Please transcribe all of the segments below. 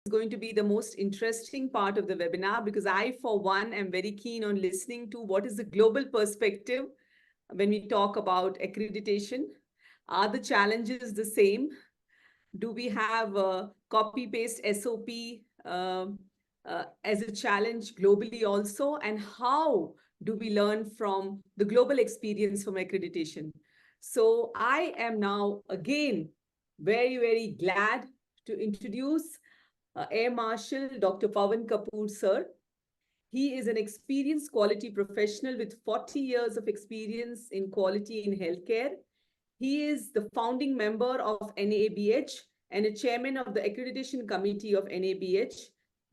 going to be the most interesting part of the webinar because I, for one, am very keen on listening to what is the global perspective when we talk about accreditation. Are the challenges the same? Do we have a copy-paste SOP as a challenge globally also? And how do we learn from the global experience from accreditation? So I am now again very, very glad to introduce Air Marshal Dr. Pawan Kapoor, sir. He is an experienced quality professional with 40 years of experience in quality in healthcare. He is the founding member of NABH and a chairman of the accreditation committee of NABH,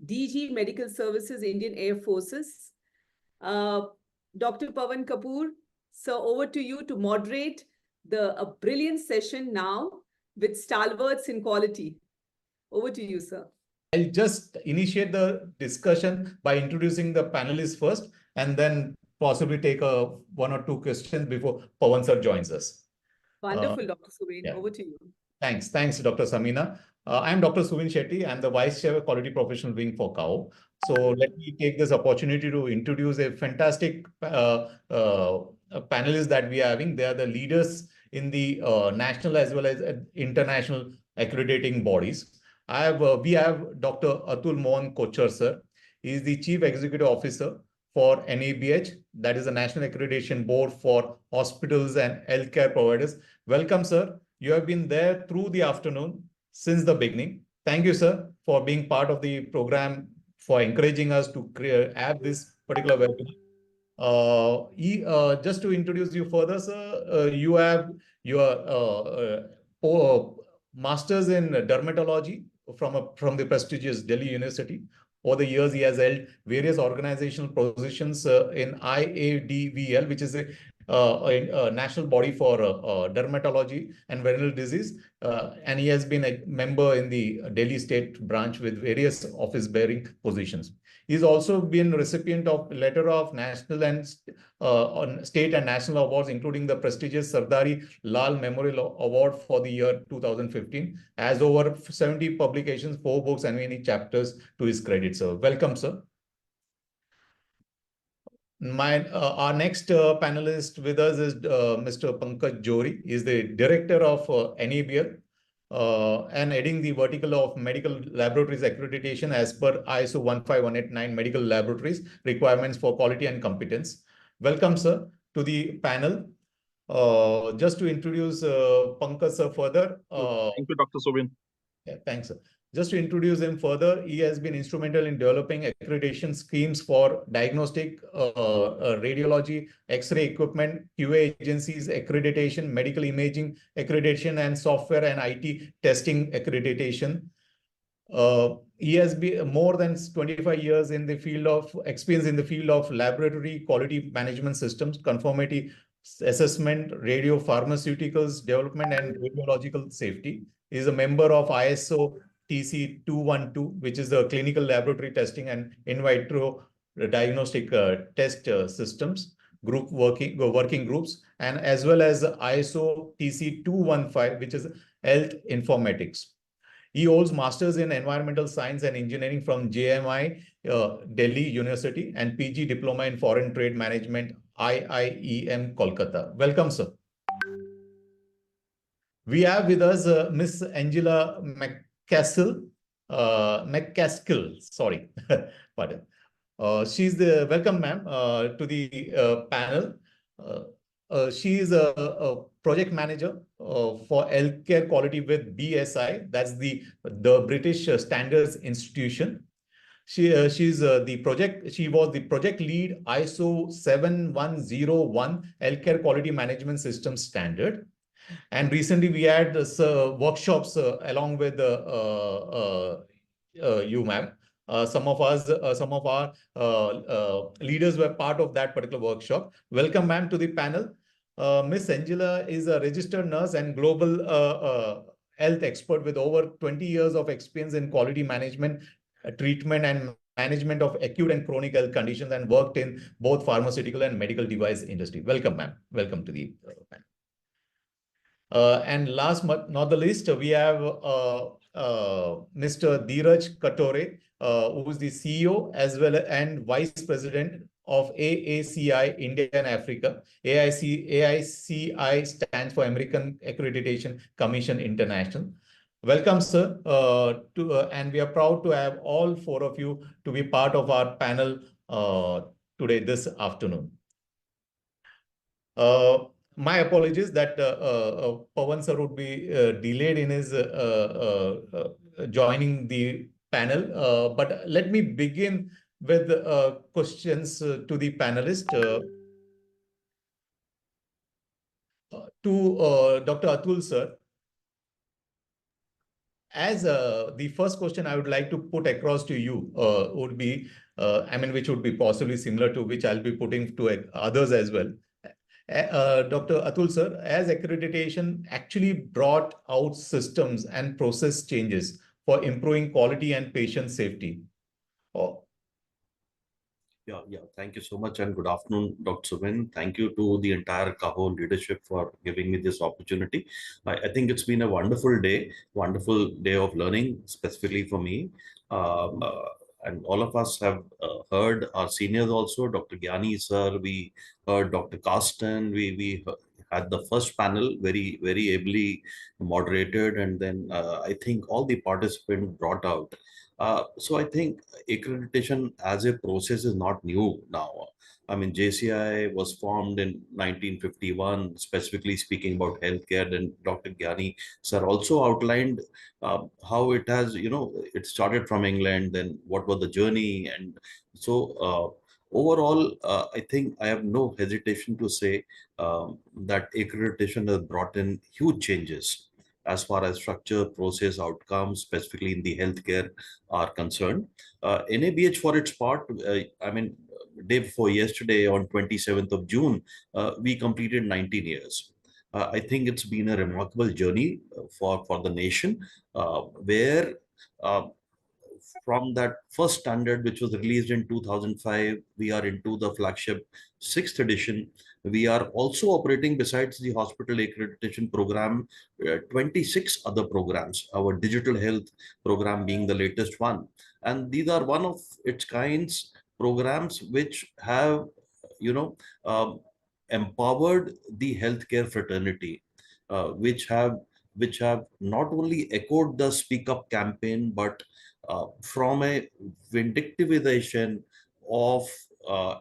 DG Medical Services, Indian Air Forces. Dr. Pawan Kapoor, sir, over to you to moderate a brilliant session now with stalwarts in quality. Over to you, sir. I'll just initiate the discussion by introducing the panelists first, and then possibly take one or two questions before Pawan sir joins us. Wonderful, Dr. Suvin. Yeah. Over to you. Thanks, Dr. Samina. I'm Dr. Suvin Shetty. I'm the Vice Chair of Quality Professional Wing for CAO. So let me take this opportunity to introduce a fantastic panelists that we are having. They are the leaders in the national as well as international accrediting bodies. We have Dr. Atul Kochhar, sir. He is the Chief Executive Officer for NABH, that is the National Accreditation Board for Hospitals and Healthcare Providers. Welcome, sir. You have been there through the afternoon since the beginning. Thank you, sir, for being part of the program, for encouraging us to have this particular webinar. Just to introduce you further, sir, you have your master's in dermatology from the prestigious Delhi University. Over the years, he has held various organizational positions in IADVL, which is a national body for dermatology and venereal disease. And he has been a member in the Delhi state branch with various office-bearing positions. He's also been recipient of letter of national and on state and national awards, including the prestigious Sardari Lal Memorial Award for the year 2015, has over 70 publications, 4 books, and many chapters to his credit, sir. Welcome, sir. Our next panelist with us is Mr. Pankaj Johri. He is the director of NABL and heading the vertical of medical laboratories accreditation as per ISO 15189 medical laboratories requirements for quality and competence. Welcome, sir, to the panel. Just to introduce Pankaj sir further. Thank you, Dr. Suvin. Yeah, thanks, sir. Just to introduce him further, he has been instrumental in developing accreditation schemes for diagnostic, radiology, X-ray equipment, QA agencies, accreditation, medical imaging accreditation, and software and IT testing accreditation. He has been more than 25 years in the field of experience in the field of laboratory quality management systems, conformity assessment, radio pharmaceuticals development, and radiological safety. He is a member of ISO TC 212, which is the clinical laboratory testing and in vitro diagnostic test systems group working groups, and as well as ISO TC 215, which is health informatics. He holds masters in environmental science and engineering from JMI Delhi University and PG diploma in foreign trade management IIEM Kolkata. Welcome, sir. We have with us Ms.Angela McCaskill, sorry, pardon. She's the welcome, ma'am, to the panel. She is a project manager for healthcare quality with BSI. That's the British Standards Institution. She was the project lead ISO 7101 healthcare quality management system standard. And recently we had workshops along with you, ma'am. Some of our leaders were part of that particular workshop. Welcome, ma'am, to the panel. Ms.Angela is a registered nurse and global health expert with over 20 years of experience in quality management, treatment, and management of acute and chronic health conditions, and worked in both pharmaceutical and medical device industry. Welcome, ma'am. Welcome to the panel. And last but not the least, we have Mr. Dheeraj Khatore, who is the CEO as well and Vice President of AACI India and Africa. AICI stands for American Accreditation Commission International. Welcome, sir, and we are proud to have all four of you to be part of our panel today, this afternoon. My apologies that Pawan sir would be delayed in his joining the panel, but let me begin with questions to the panelists. To Dr. Atul sir, as the first question I would like to put across to you would be, which would be possibly similar to which I'll be putting to others as well. Dr. Atul sir, as accreditation actually brought out systems and process changes for improving quality and patient safety. Yeah. Thank you so much and good afternoon, Dr. Subin. Thank you to the entire Kapoor leadership for giving me this opportunity. I think it's been a wonderful day of learning, specifically for me. And all of us have heard our seniors also, Dr. Gyani sir, we heard Dr. Carsten, we had the first panel very, very ably moderated, and then I think all the participants brought out. So I think accreditation as a process is not new now. I mean, JCI was formed in 1951, specifically speaking about healthcare. And Dr. Gyani sir also outlined how it has, it started from England, then what was the journey. And so overall, I think I have no hesitation to say that accreditation has brought in huge changes as far as structure, process, outcomes, specifically in the healthcare are concerned. NABH, for its part, day before yesterday, on 27th of June, we completed 19 years. I think it's been a remarkable journey for the nation, where from that first standard, which was released in 2005, we are into the flagship 6th edition. We are also operating, besides the hospital accreditation program, 26 other programs, our digital health program being the latest one. And these are one of its kinds programs which have, empowered the healthcare fraternity, which have not only echoed the Speak Up campaign, but from a vindictivization of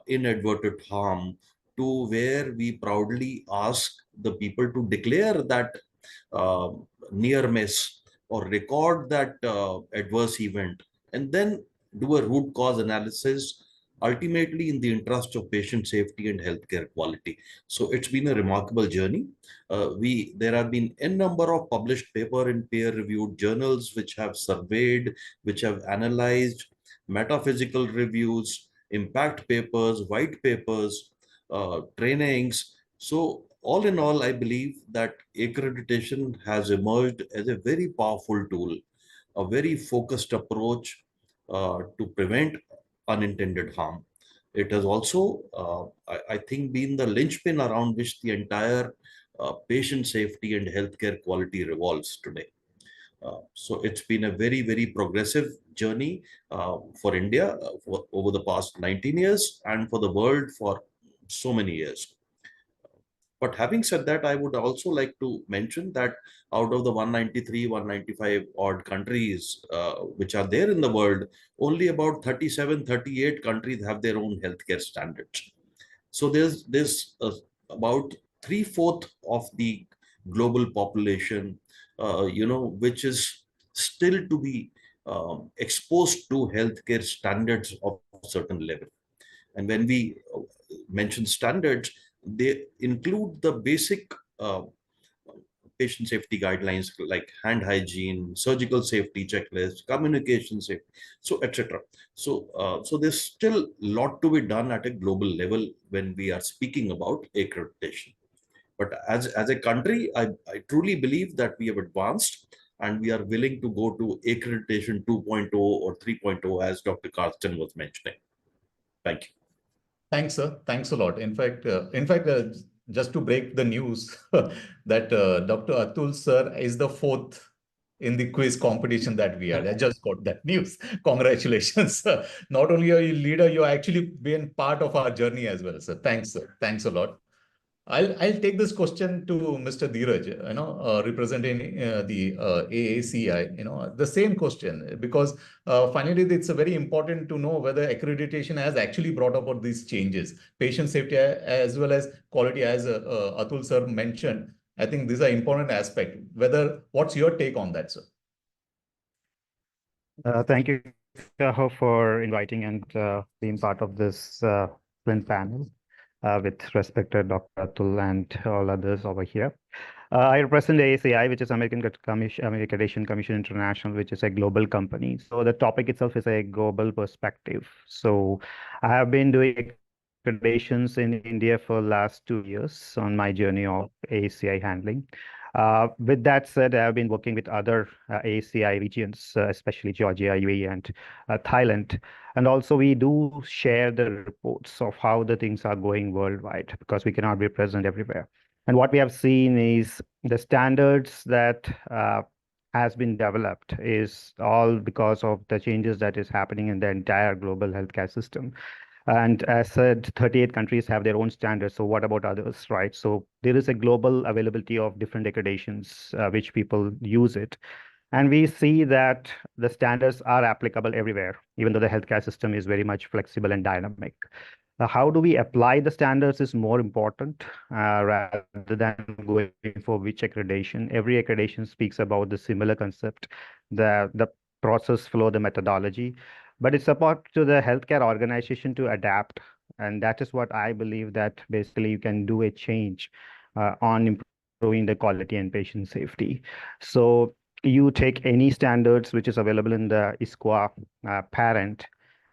inadvertent harm to where we proudly ask the people to declare that near miss or record that adverse event and then do a root cause analysis, ultimately in the interest of patient safety and healthcare quality. So it's been a remarkable journey. There have been a number of published paper in peer-reviewed journals which have surveyed, which have analyzed, metaphysical reviews, impact papers, white papers, trainings. So all in all, I believe that accreditation has emerged as a very powerful tool, a very focused approach to prevent unintended harm. It has also, I think, been the linchpin around which the entire patient safety and healthcare quality revolves today. So it's been a very, very progressive journey for India over the past 19 years and for the world for so many years. But having said that, I would also like to mention that out of the 193, 195 odd countries which are there in the world, only about 37, 38 countries have their own healthcare standards. So there's about 3/4 of the global population, which is still to be exposed to healthcare standards of certain level. And when we mention standards, they include the basic patient safety guidelines like hand hygiene, surgical safety checklist, communication safety, so etc. So there's still a lot to be done at a global level when we are speaking about accreditation. But as a country, I truly believe that we have advanced and we are willing to go to accreditation 2.0 or 3.0, as Dr. Carsten was mentioning. Thank you. Thanks, sir. Thanks a lot. In fact, just to break the news that Dr. Atul sir is the fourth in the quiz competition that we had. I just got that news. Congratulations. Not only are you leader, you actually been part of our journey as well, sir. Thanks, sir. Thanks a lot. I'll take this question to Mr. Dheeraj, representing the AACI, the same question, because finally it's a very important to know whether accreditation has actually brought about these changes, patient safety as well as quality, as Atul sir mentioned. I think these are important aspect. What's your take on that, sir? Thank you, Kaho, for inviting and being part of this panel with respected Dr. Atul and all others over here. I represent AACI, which is American Accreditation Commission International, which is a global company. So the topic itself is a global perspective. So I have been doing accreditations in India for the last 2 years on my journey of AACI handling. With that said, I've been working with other AACI regions, especially Georgia, UAE, and Thailand. And also we do share the reports of how the things are going worldwide, because we cannot be present everywhere. And what we have seen is the standards that has been developed is all because of the changes that is happening in the entire global healthcare system. And as said, 38 countries have their own standards. So what about others, right? So there is a global availability of different accreditations, which people use it. And we see that the standards are applicable everywhere, even though the healthcare system is very much flexible and dynamic. How do we apply the standards is more important rather than going for which accreditation. Every accreditation speaks about the similar concept, the process flow, the methodology. But it's up to the healthcare organization to adapt. And that is what I believe, that basically you can do a change on improving the quality and patient safety. So you take any standards which is available in the ISQA parent,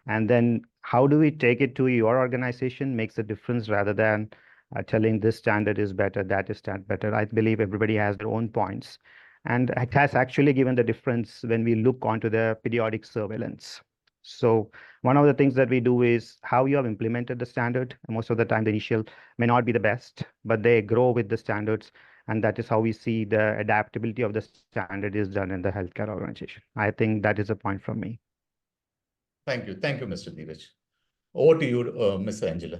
and then how do we take it to your organization makes a difference, rather than telling this standard is better, that is better. I believe everybody has their own points. And it has actually given the difference when we look onto the periodic surveillance. So one of the things that we do is how you have implemented the standard. Most of the time, the initial may not be the best, but they grow with the standards. And that is how we see the adaptability of the standard is done in the healthcare organization. I think that is a point from me. Thank you. Thank you, Mr. Dheeraj. Over to you, Ms.Angela.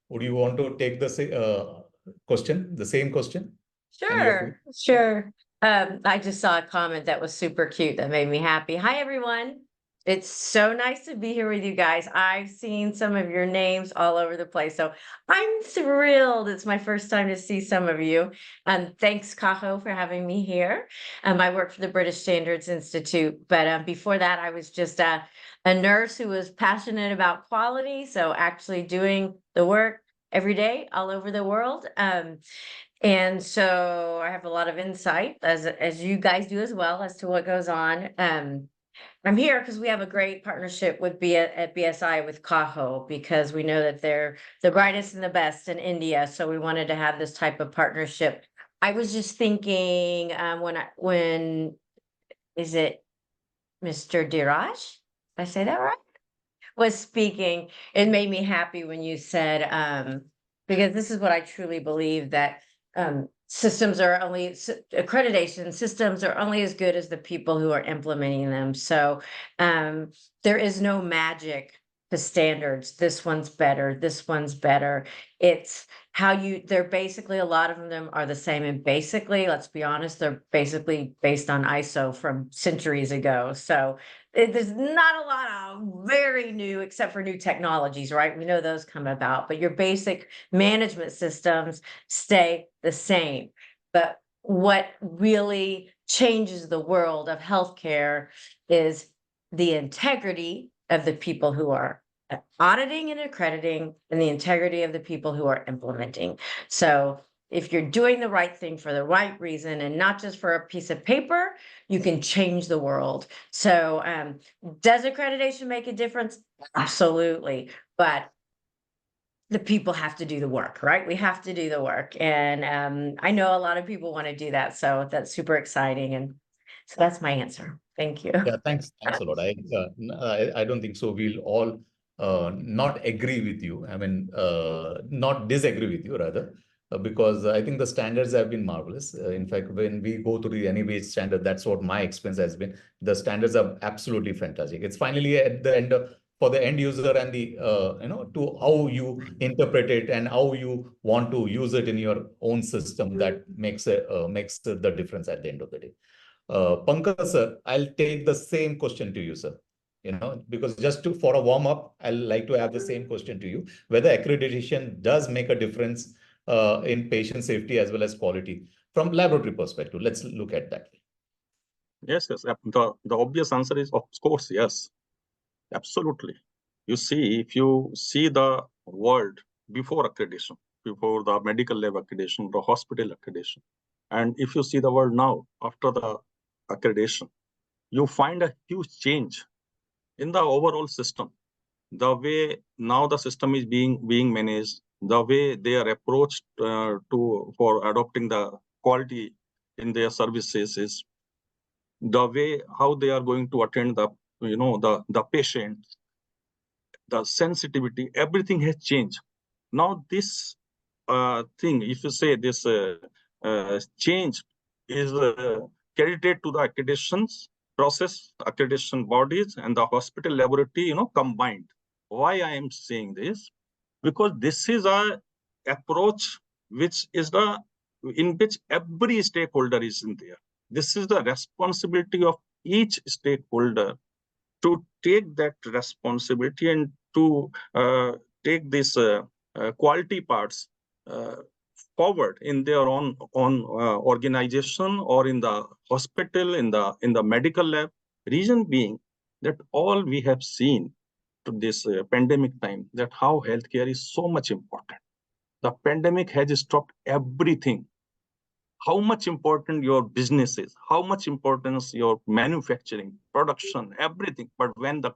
Would you want to take the question, the same question? Sure, sure. I just saw a comment that was super cute that made me happy. Hi, everyone. It's so nice to be here with you guys. I've seen some of your names all over the place, so I'm thrilled. It's my first time to see some of you. Thanks, Kaho, for having me here. I work for the British Standards Institute, but before that, I was just a nurse who was passionate about quality, so actually doing the work every day all over the world. And so I have a lot of insight, as you guys do as well, as to what goes on. I'm here because we have a great partnership with at BSI with Kaho, because we know that they're the brightest and the best in India. So we wanted to have this type of partnership. I was just thinking when is it Mr.Dheeraj? Did I say that right? Was speaking, it made me happy when you said, because this is what I truly believe, that systems are only accreditation systems are only as good as the people who are implementing them. So there is no magic to standards. This one's better. This one's better. It's how they're basically, a lot of them are the same. And basically, let's be honest, they're basically based on ISO from centuries ago. So there's not a lot of very new, except for new technologies, right? We know those come about, but your basic management systems stay the same. But what really changes the world of healthcare is the integrity of the people who are auditing and accrediting, and the integrity of the people who are implementing. So if you're doing the right thing for the right reason and not just for a piece of paper, you can change the world. So does accreditation make a difference? Absolutely. But the people have to do the work, right? We have to do the work. And I know a lot of people want to do that. So that's super exciting. And so that's my answer. Thank you. Yeah, thanks a lot. I don't think so. We'll all not agree with you. I mean, not disagree with you, rather. because I think the standards have been marvelous. In fact, when we go to the NABH standard, that's what my experience has been. The standards are absolutely fantastic. It's finally at the end for the end user and the to how you interpret it and how you want to use it in your own system that makes the difference at the end of the day. Pankaj sir, I'll take the same question to you, sir. Because just for a warm up, I'll like to have the same question to you, whether accreditation does make a difference in patient safety as well as quality from laboratory perspective. Let's look at that. Yes. The obvious answer is, of course, yes. Absolutely. You see, if you see the world before accreditation, before the medical lab accreditation, the hospital accreditation, and if you see the world now after the accreditation, you find a huge change in the overall system. The way now the system is being managed, the way they are approached for adopting the quality in their services, is the way how they are going to attend the patient, the sensitivity, everything has changed. Now this thing, if you say this change is credited to the accreditations process, accreditation bodies, and the hospital laboratory, combined. Why I am saying this? Because this is a approach which is in which every stakeholder is in there. This is the responsibility of each stakeholder to take that responsibility and to take these quality parts forward in their own organization or in the hospital, in the medical lab. Reason being that all we have seen to this pandemic time, that how healthcare is so much important. The pandemic has stopped everything. How much important your business is, how much importance your manufacturing, production, everything. But when the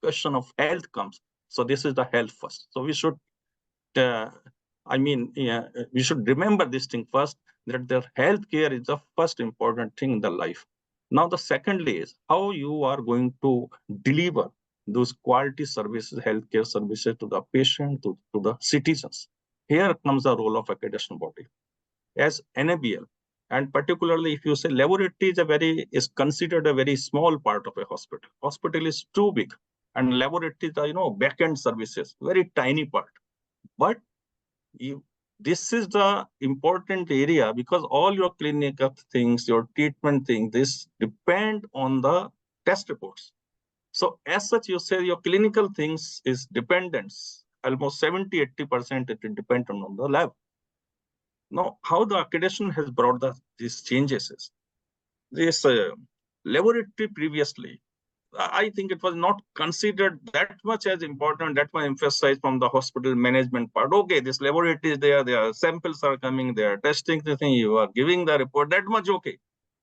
question of health comes, so this is the health first. So we should, we should remember this thing first, that the healthcare is the first important thing in the life. Now the secondly is how you are going to deliver those quality services, healthcare services to the patient, to the citizens. Here comes the role of accreditation body. As NABL, and particularly if you say laboratory is considered a very small part of a hospital. Hospital is too big, and laboratories are back-end services, very tiny part. But this is the important area, because all your clinical things, your treatment things, this depend on the test reports. So as such, you say your clinical things is dependence, almost 70-80% it is dependent on the lab. Now, how the accreditation has brought these changes is, this laboratory previously, I think it was not considered that much as important, that much emphasized from the hospital management part. Okay, this laboratory is there, their samples are coming, they are testing the thing, you are giving the report, that much okay.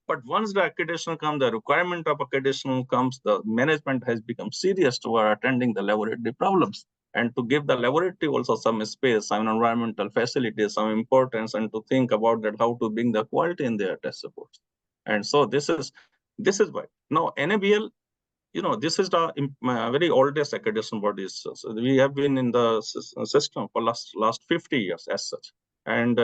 But once the accreditation comes, the requirement of accreditation comes, the management has become serious toward attending the laboratory problems, and to give the laboratory also some space, some environmental facilities, some importance, and to think about that how to bring the quality in their test reports. And so this is why now NABL, this is the very oldest accreditation bodies. So we have been in the system for last 50 years as such, and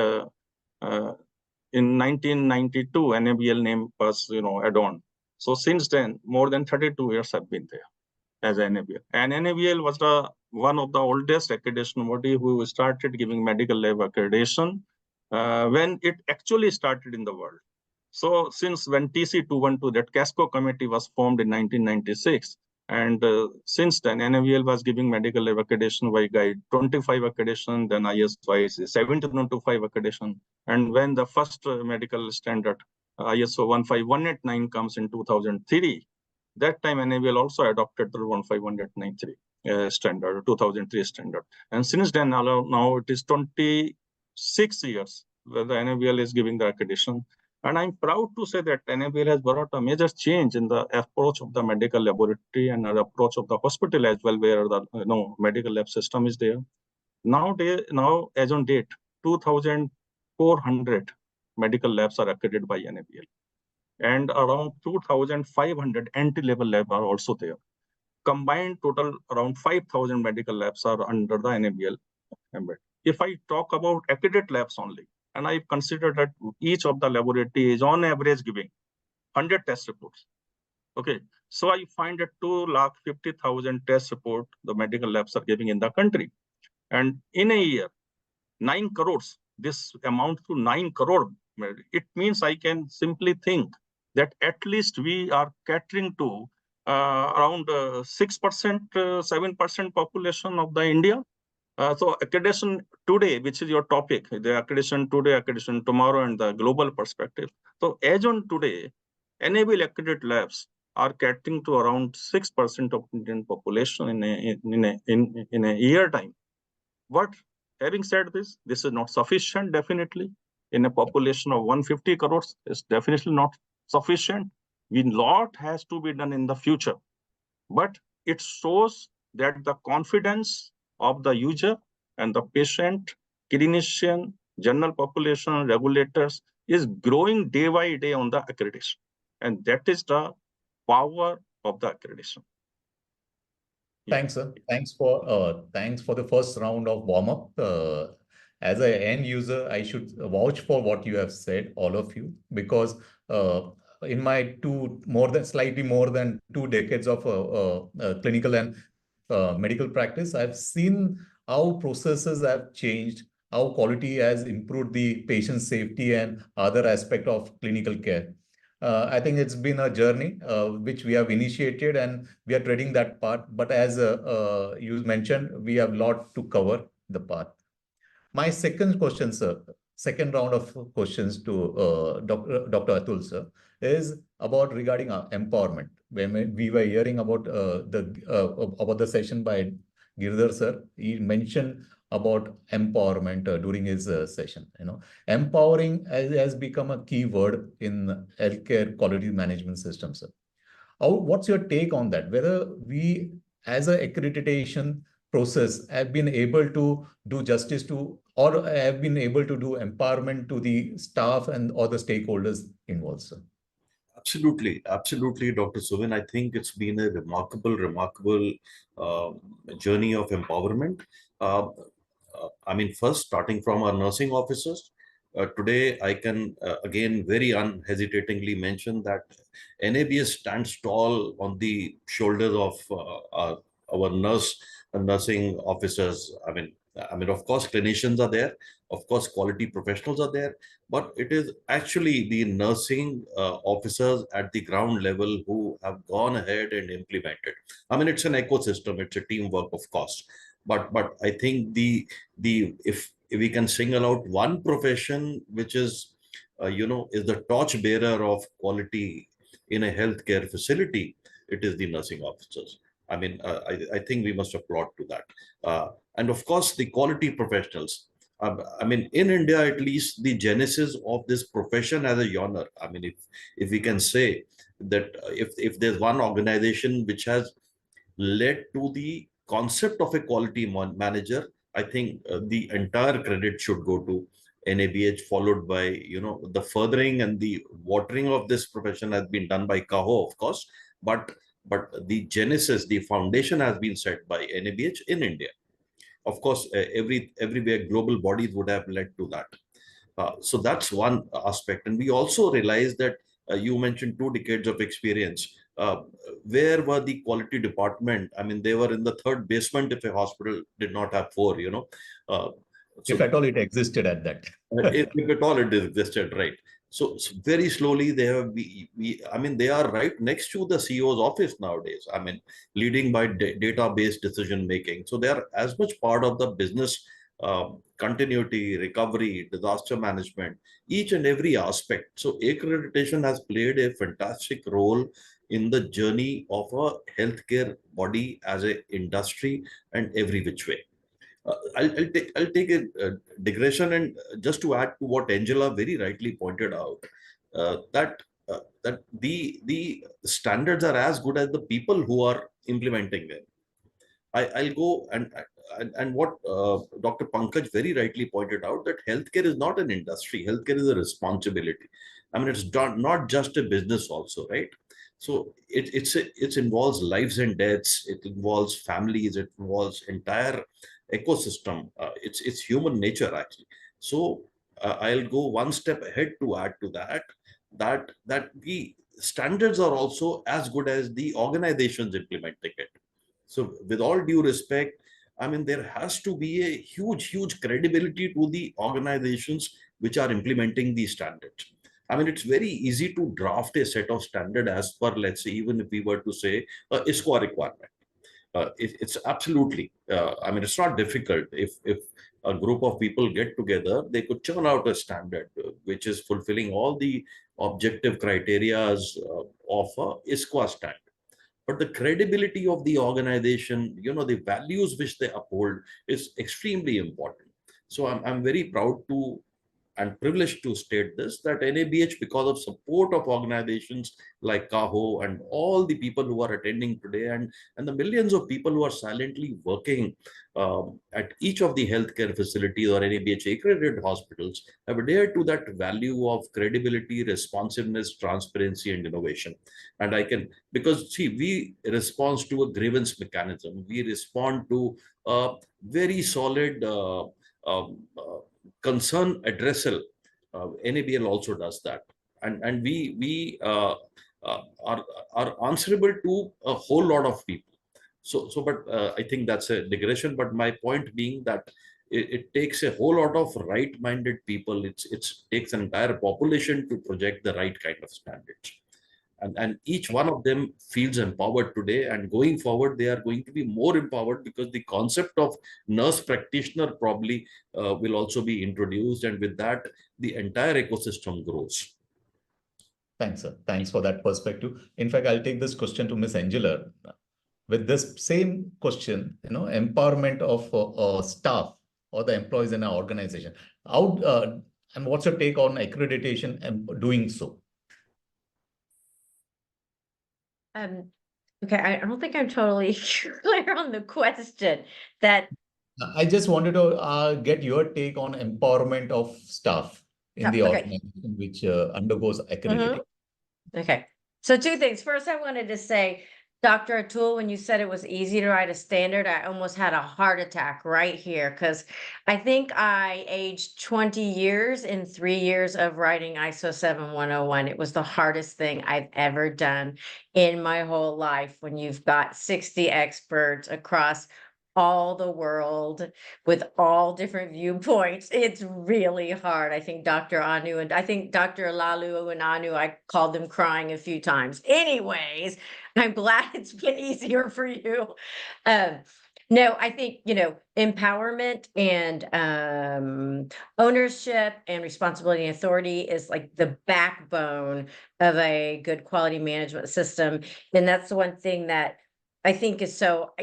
in 1992, NABL name was add-on. So since then, more than 32 years have been there as NABL. And NABL was one of the oldest accreditation body who started giving medical lab accreditation when it actually started in the world. So since when TC 212, that CASCO committee was formed in 1996, and since then NABL was giving medical lab accreditation by guide 25 accreditation, then ISO 17025 accreditation, and when the first medical standard ISO 15189 comes in 2003, that time NABL also adopted the 15193 standard, 2003 standard, and since then now it is 26 years where the NABL is giving the accreditation. And I'm proud to say that NABL has brought a major change in the approach of the medical laboratory and the approach of the hospital as well, where the medical lab system is there. Now as on date, 2,400 medical labs are accredited by NABL, and around 2,500 entry-level labs are also there. Combined total around 5,000 medical labs are under the NABL. If I talk about accredited labs only, and I consider that each of the laboratory is on average giving 100 test reports. Okay, so I find that 250,000 test report the medical labs are giving in the country, and in a year, 9 crores. This amount to 9 crore. It means I can simply think that at least we are catering to around 6%, 7% population of the India. So accreditation today, which is your topic, the accreditation today, accreditation tomorrow, and the global perspective. So as on today, enable accredited labs are catering to around 6% of Indian population in a year time. But having said this is not sufficient, definitely. In a population of 150 crores, it's definitely not sufficient. A lot has to be done in the future. But it shows that the confidence of the user and the patient, clinician, general population, regulators is growing day by day on the accreditation. And that is the power of the accreditation. Thanks, sir. Thanks for the first round of warm up. As an end user, I should vouch for what you have said, all of you, because in my slightly more than 2 decades of clinical and medical practice, I've seen how processes have changed, how quality has improved the patient safety and other aspect of clinical care. I think it's been a journey which we have initiated and we are treading that path. But as you mentioned, we have a lot to cover the path. My second question, sir, second round of questions to Dr. Atul, sir, is about regarding empowerment. When we were hearing about the session by Girdhar, sir, he mentioned about empowerment during his session. Empowering has become a key word in healthcare quality management system, sir. What's your take on that? Whether we, as an accreditation process, have been able to do justice to, or have been able to do empowerment to the staff and all the stakeholders involved, sir? Absolutely, absolutely, Dr. Suvin. I think it's been a remarkable journey of empowerment. I mean, first, starting from our nursing officers, today I can again very unhesitatingly mention that NABS stands tall on the shoulders of our nursing officers. I mean, of course, clinicians are there, of course, quality professionals are there, but it is actually the nursing officers at the ground level who have gone ahead and implemented. I mean, it's an ecosystem, it's a teamwork, of course. But I think if we can single out one profession which is is the torch bearer of quality in a healthcare facility, it is the nursing officers. I mean, I think we must applaud to that. And of course, the quality professionals. I mean, in India, at least, the genesis of this profession as a genre. I mean, if we can say that if there's one organization which has led to the concept of a quality manager, I think the entire credit should go to NABH, followed by, the furthering and the watering of this profession has been done by CAHO, of course, but the genesis, the foundation has been set by NABH in India. Of course, everywhere global bodies would have led to that. So that's one aspect. And we also realized that you mentioned 2 decades of experience. Where were the quality department? I mean, they were in the 3rd basement if a hospital did not have 4, So, if at all it existed at that. if at all it existed, right. So very slowly they have, I mean, they are right next to the CEO's office nowadays. I mean, leading by database decision making. So they are as much part of the business continuity, recovery, disaster management, each and every aspect. So accreditation has played a fantastic role in the journey of a healthcare body as an industry and every which way. I'll take a digression, and just to add to what Angela very rightly pointed out, that the standards are as good as the people who are implementing them. I'll go and what Dr. Pankaj very rightly pointed out, that healthcare is not an industry. Healthcare is a responsibility. I mean, it's not just a business also, right? So it involves lives and deaths. It involves families. It involves entire ecosystem. It's human nature, actually. So I'll go one step ahead to add to that, that the standards are also as good as the organizations implementing it. So with all due respect, I mean, there has to be a huge credibility to the organizations which are implementing these standards. I mean, it's very easy to draft a set of standard as per, let's say, even if we were to say a ISQA requirement. It's absolutely, I mean, it's not difficult. If a group of people get together, they could churn out a standard which is fulfilling all the objective criterias of ISQA standard. But the credibility of the organization, the values which they uphold is extremely important. So I'm very proud to and privileged to state this, that NABH, because of support of organizations like KAHO and all the people who are attending today, and the millions of people who are silently working at each of the healthcare facilities or NABH accredited hospitals, have adhered to that value of credibility, responsiveness, transparency, and innovation. And I can, because see, we respond to a grievance mechanism. We respond to a very solid concern addressal. NABL also does that, and we are answerable to a whole lot of people. But I think that's a digression. But my point being that it takes a whole lot of right-minded people. It takes an entire population to project the right kind of standards. And each one of them feels empowered today, and going forward they are going to be more empowered, because the concept of nurse practitioner probably will also be introduced, and with that the entire ecosystem grows. Thanks, sir. Thanks for that perspective. In fact, I'll take this question to Ms.Angela. With this same question, empowerment of staff or the employees in our organization. How and what's your take on accreditation and doing so? Okay, I don't think I'm totally clear on the question. That I just wanted to get your take on empowerment of staff in the organization which undergoes accreditation. Okay, so two things. First, I wanted to say, Dr. Atul, when you said it was easy to write a standard, I almost had a heart attack right here, because I think I aged 20 years in 3 years of writing ISO 7101. It was the hardest thing I've ever done in my whole life, when you've got 60 experts across all the world with all different viewpoints. It's really hard. I think Dr. Anu and I think Dr. Lalu and Anu, I called them crying a few times. Anyways, I'm glad it's been easier for you. No, I think, empowerment and ownership and responsibility and authority is like the backbone of a good quality management system. And that's the one thing that I think is so,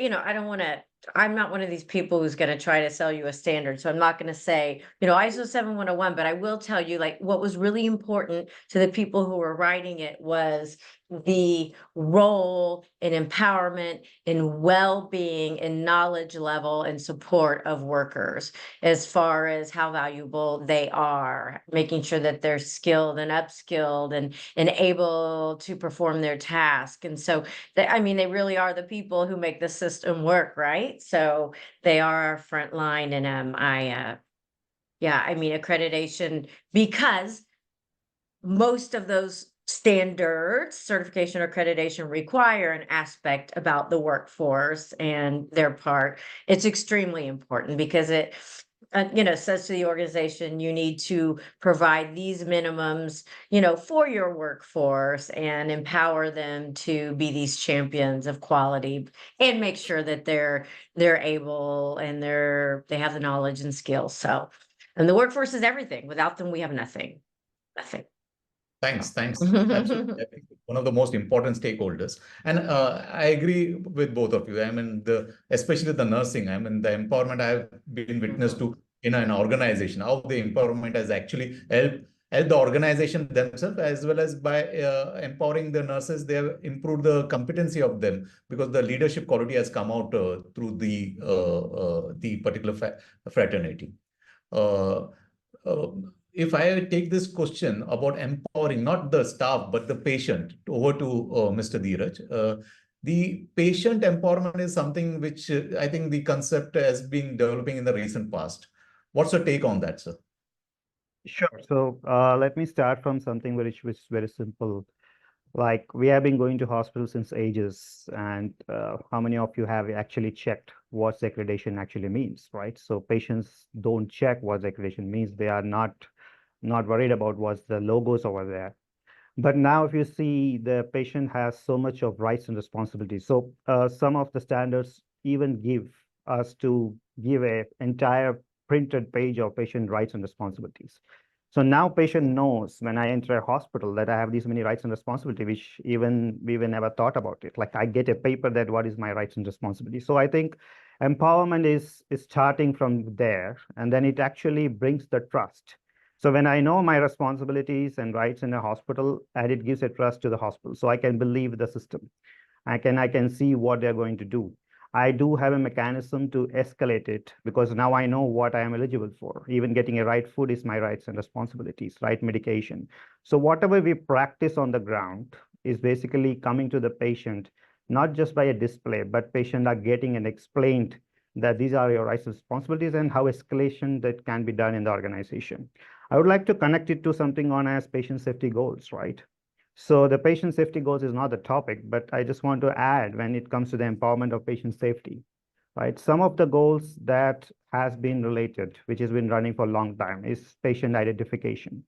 I'm not one of these people who's going to try to sell you a standard. So I'm not going to say, ISO 7101, but I will tell you, like, what was really important to the people who were writing it was the role and empowerment and well-being and knowledge level and support of workers, as far as how valuable they are, making sure that they're skilled and upskilled and able to perform their task. And so they really are the people who make the system work, right? So they are our front line. And accreditation, because most of those standards, certification or accreditation, require an aspect about the workforce and their part. It's extremely important, because it says to the organization, you need to provide these minimums, for your workforce, and empower them to be these champions of quality, and make sure that they're able and they have the knowledge and skills. So, and the workforce is everything. Without them, we have nothing. Thanks. Absolutely. I think one of the most important stakeholders. And I agree with both of you. I mean, especially the nursing, the empowerment I have been witness to in an organization, how the empowerment has actually helped the organization themselves, as well as by empowering the nurses, they have improved the competency of them, because the leadership quality has come out through the particular fraternity. If I take this question about empowering not the staff but the patient over to Mr. Dheeraj, the patient empowerment is something which I think the concept has been developing in the recent past. What's your take on that, sir? Sure. So let me start from something which is very simple. Like we have been going to hospitals since ages, and how many of you have actually checked what accreditation actually means, right? So patients don't check what accreditation means. They are not worried about what's the logos over there. But now if you see the patient has so much of rights and responsibilities. So some of the standards even give us to give a entire printed page of patient rights and responsibilities. So now patient knows when I enter a hospital that I have these many rights and responsibility, which even we even never thought about it. Like I get a paper that what is my rights and responsibility. So I think empowerment is starting from there, and then it actually brings the trust. So when I know my responsibilities and rights in a hospital, and it gives a trust to the hospital, so I can believe the system. I can see what they're going to do. I do have a mechanism to escalate it because now I know what I am eligible for. Even getting a right food is my rights and responsibilities, right medication. So whatever we practice on the ground is basically coming to the patient, not just by a display, but patient are getting and explained that these are your rights and responsibilities and how escalation that can be done in the organization. I would like to connect it to something on as patient safety goals, right? So the patient safety goals is not the topic, but I just want to add when it comes to the empowerment of patient safety, right? Some of the goals that has been related, which has been running for a long time, is patient identification,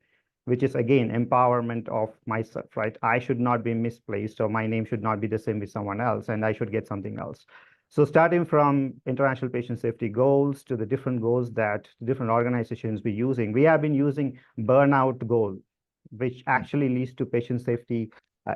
which is again empowerment of myself, right? I should not be misplaced or my name should not be the same with someone else and I should get something else. So starting from international patient safety goals to the different goals that different organizations be using, we have been using burnout goal, which actually leads to patient safety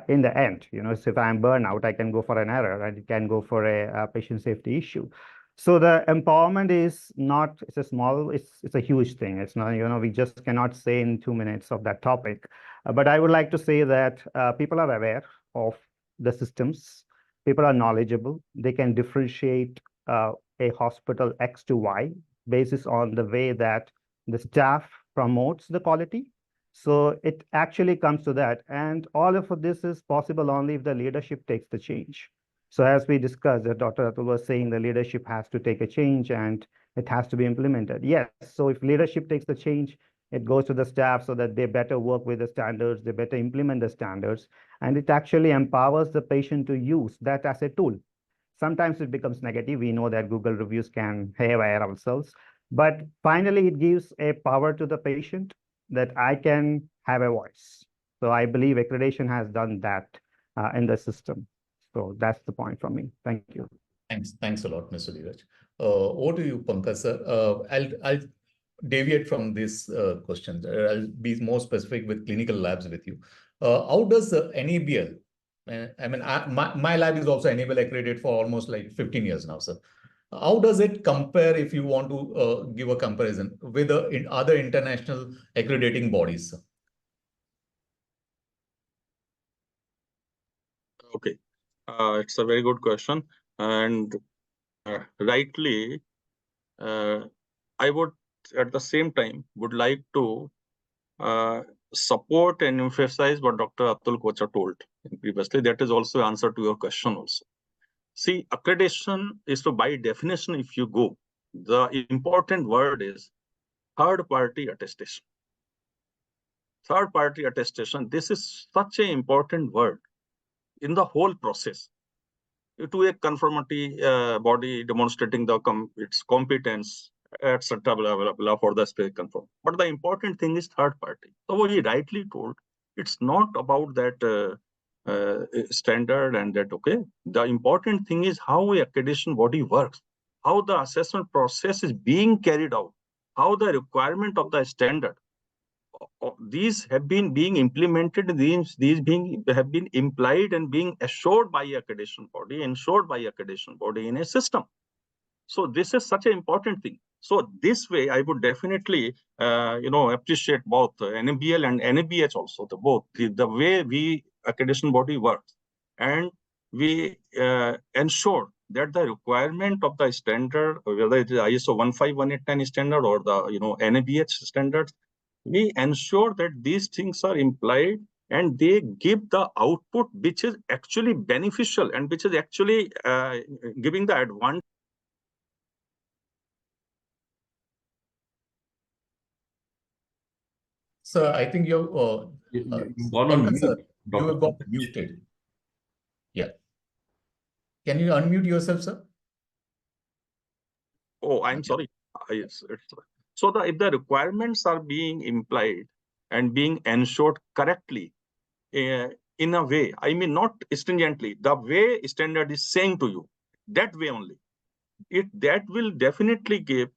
in the end. So if I'm burnout, I can go for an error and it can go for a patient safety issue. So the empowerment is not, it's a huge thing. It's not, we just cannot say in 2 minutes of that topic. But I would like to say that people are aware of the systems. People are knowledgeable. They can differentiate a hospital X to Y basis on the way that the staff promotes the quality. So it actually comes to that. And all of this is possible only if the leadership takes the change. So as we discussed, that Dr. Atul was saying, the leadership has to take a change and it has to be implemented. Yes, so if leadership takes the change, it goes to the staff so that they better work with the standards, they better implement the standards, and it actually empowers the patient to use that as a tool. Sometimes it becomes negative. We know that Google reviews can haywire ourselves, but finally it gives a power to the patient that I can have a voice. So I believe accreditation has done that in the system. So that's the point from me. Thank you. Thanks a lot, Mr. Dheeraj. Over to you, Pankaj, sir. I'll deviate from this question. I'll be more specific with clinical labs with you. How does NABL, my lab is also NABL accredited for almost like 15 years now, sir. How does it compare, if you want to give a comparison, with other international accrediting bodies? Sir? Okay, it's a very good question, and rightly, I would at the same time would like to support and emphasize what Dr. Atul Kochhar told previously. That is also answer to your question also. See, accreditation is to, by definition, if you go, the important word is third-party attestation. Third-party attestation, this is such an important word in the whole process. To a conformity body demonstrating its competence, etc., blah, blah, blah, for the space conform. But the important thing is third party. So he rightly told, it's not about that standard and that, okay. The important thing is how a accreditation body works, how the assessment process is being carried out, how the requirement of the standard. These have been being implemented, have been implied and being assured by accreditation body, ensured by accreditation body in a system. So this is such an important thing. So this way, I would definitely, appreciate both NABL and NABH also, the way we accreditation body works, and we ensure that the requirement of the standard, whether it is ISO 15189 standard or the NABH standards, we ensure that these things are implied and they give the output which is actually beneficial and which is actually giving the advantage. Sir, I think you've You've gone on Pankaj, sir, mute, you Dr. have got Pankaj. muted. Yeah. Can you unmute yourself, sir? Oh, I'm sorry. Yes, so if the requirements are being implied and being ensured correctly, in a way, I mean, not stringently, the way standard is saying to you, that way only, that will definitely give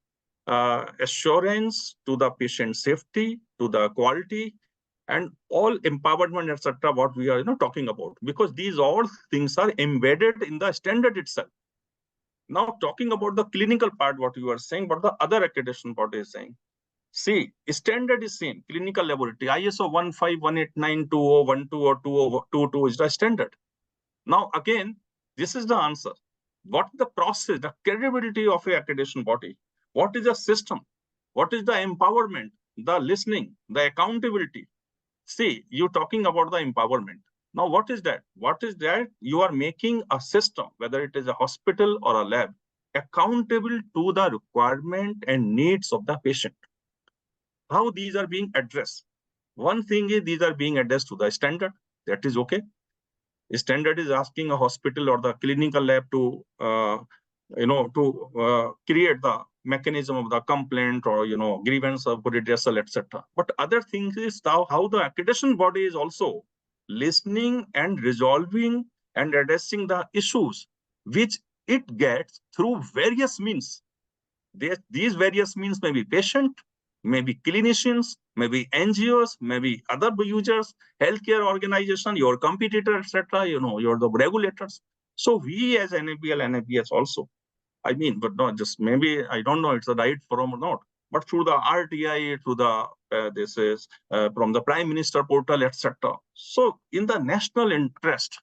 assurance to the patient safety, to the quality, and all empowerment, etc. What we are talking about, because these all things are embedded in the standard itself. Now, talking about the clinical part, what you are saying, but the other accreditation body is saying, see, standard is same, clinical laboratory, ISO 151892012 or 2022 is the standard. Now, again, this is the answer. What is the process, the credibility of a accreditation body? What is the system? What is the empowerment, the listening, the accountability? See, you're talking about the empowerment. Now, what is that? What is that? You are making a system, whether it is a hospital or a lab, accountable to the requirement and needs of the patient. How these are being addressed? One thing is these are being addressed to the standard. That is okay. Standard is asking a hospital or the clinical lab to create the mechanism of the complaint or grievance of redressal, etc. But other things is how the accreditation body is also listening and resolving and addressing the issues which it gets through various means. These various means may be patient, maybe clinicians, maybe NGOs, maybe other users, healthcare organization, your competitor, etc. You're the regulators. So we as NABL, NABS also, I mean, but not just maybe, I don't know it's the right forum or not, but through the RTI, through the from the Prime Minister portal, etc. So in the national interest,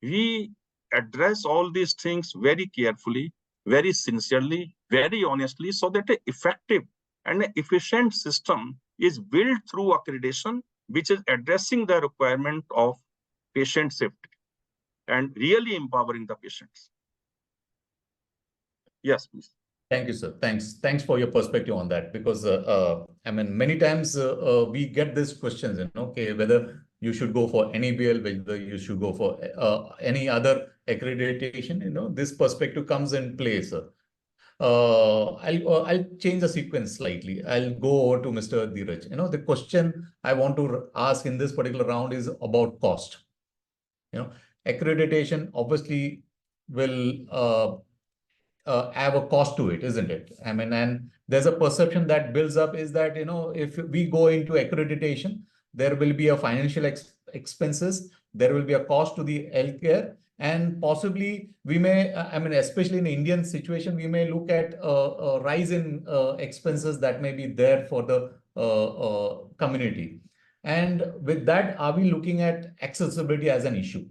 we address all these things very carefully, very sincerely, very honestly, so that an effective and an efficient system is built through accreditation, which is addressing the requirement of patient safety and really empowering the patients. Yes, please. Thank you, sir. Thanks for your perspective on that, because I mean, many times we get these questions, okay, whether you should go for NABL, whether you should go for any other accreditation, this perspective comes in place. I'll change the sequence slightly. I'll go over to Mr. Dheeraj. The question I want to ask in this particular round is about cost. Accreditation obviously will have a cost to it, isn't it? I mean, and there's a perception that builds up is that, if we go into accreditation, there will be a financial expenses, there will be a cost to the healthcare, and possibly we may, I mean, especially in the Indian situation, we may look at a rise in expenses that may be there for the community. And with that, are we looking at accessibility as an issue?